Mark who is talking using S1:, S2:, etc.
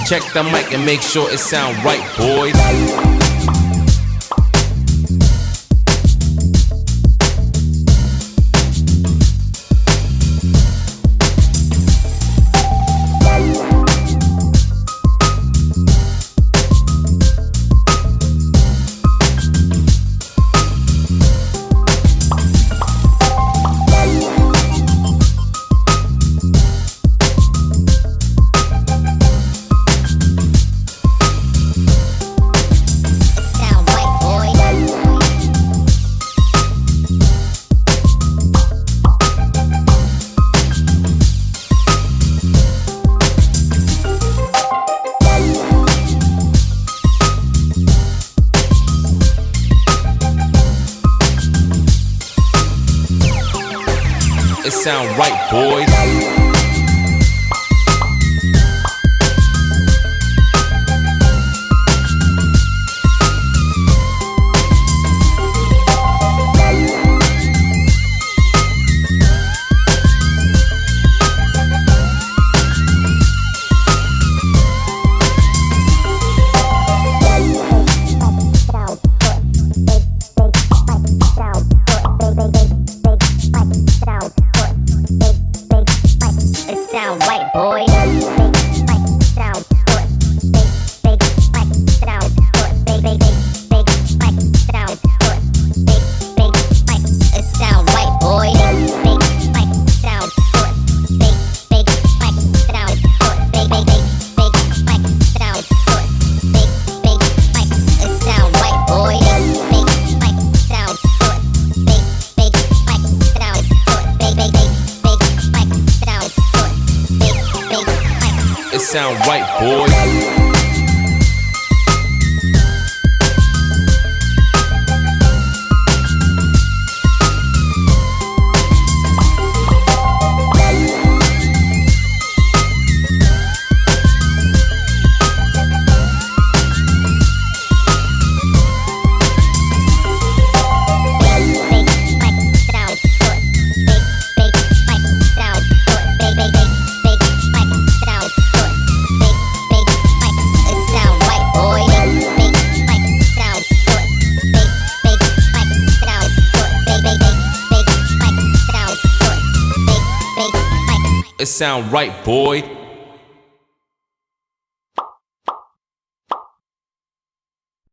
S1: Check the mic and make sure it sound right, boys. It sound right, boys.
S2: Sound right, boy. Sound it sound right, boy. It sound right, boy.
S1: It sound right, boys. It sound right, boy.